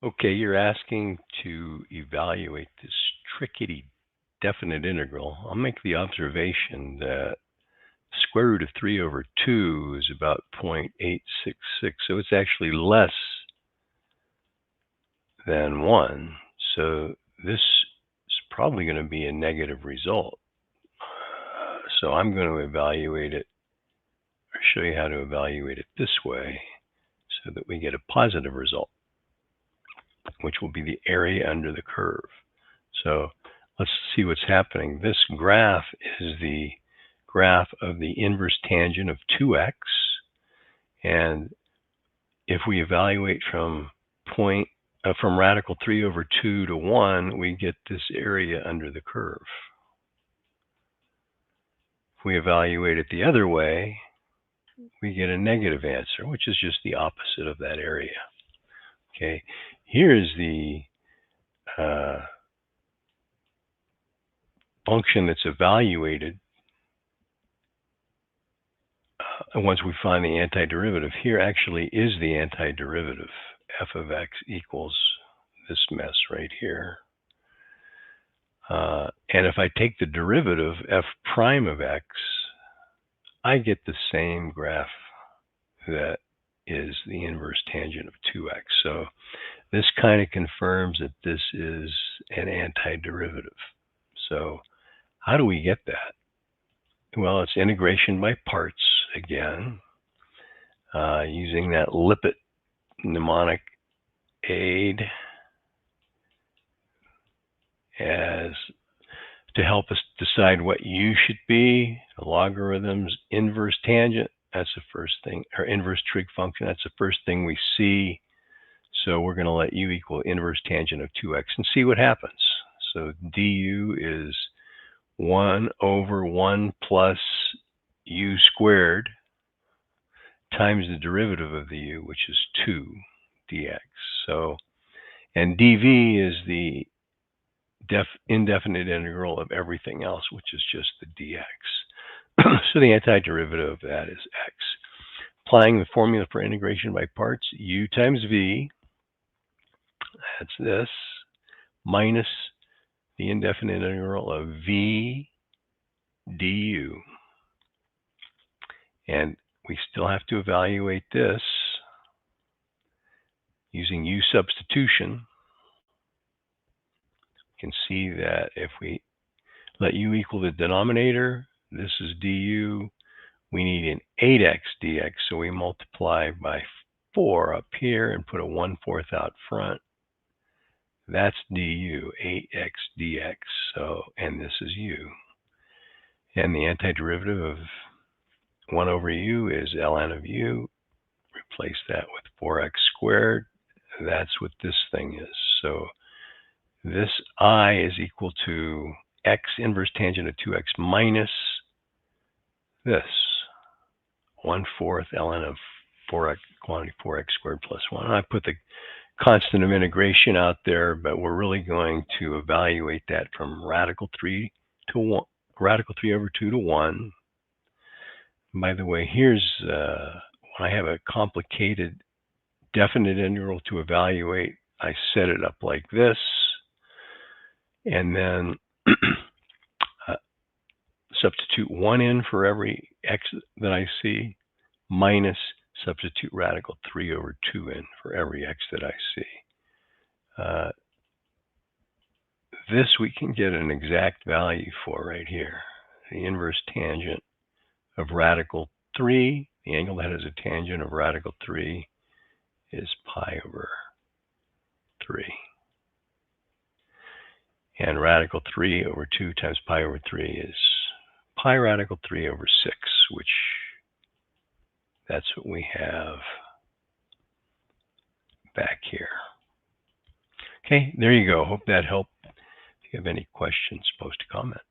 Okay, you're asking to evaluate this trickety definite integral. I'll make the observation that square root of 3 over 2 is about 0.866, so it's actually less than 1. So this is probably going to be a negative result. So I'm going to evaluate it, or show you how to evaluate it this way, so that we get a positive result, which will be the area under the curve. So let's see what's happening. This graph is the graph of the inverse tangent of 2x. And if we evaluate from radical 3 over 2 to 1, we get this area under the curve. If we evaluate it the other way, we get a negative answer, which is just the opposite of that area. Okay, here's the function that's evaluated once we find the antiderivative. Here actually is the antiderivative. F of x equals this mess right here. And if I take the derivative, f prime of x, I get the same graph that is the inverse tangent of 2x. So this kind of confirms that this is an antiderivative. So how do we get that? Well, it's integration by parts again, using that Lippitt mnemonic aid as to help us decide what u should be. Logarithms, inverse tangent, that's the first thing, or inverse trig function, that's the first thing we see. So we're going to let u equal inverse tangent of 2x and see what happens. So du is 1 over 1 plus u squared times the derivative of the u, which is 2 dx. So, and dv is the indefinite integral of everything else, which is just the dx. So the antiderivative of that is x. Applying the formula for integration by parts, u times v, that's this, minus the indefinite integral of v du. And we still have to evaluate this using u substitution. You can see that if we let u equal the denominator, this is du, we need an 8x dx, so we multiply by 4 up here and put a 1/4 out front. That's du, 8x dx, so, and this is u. And the antiderivative of 1 over u is ln of u. Replace that with 4x squared. That's what this thing is. So this I is equal to x inverse tangent of 2x minus this, 1/4 ln of 4x, quantity 4x squared plus 1. I put the constant of integration out there, but we're really going to evaluate that from radical 3 to 1, radical 3 over 2 to 1. By the way, here's when I have a complicated definite integral to evaluate, I set it up like this, and then substitute 1 in for every x that I see, minus substitute radical 3 over 2 in for every x that I see. This we can get an exact value for right here. The inverse tangent of radical 3, the angle that has a tangent of radical 3 is pi over 3. And radical 3 over 2 times pi over 3 is pi radical 3 over 6, which that's what we have back here. Okay, there you go. Hope that helped. If you have any questions, post a comment.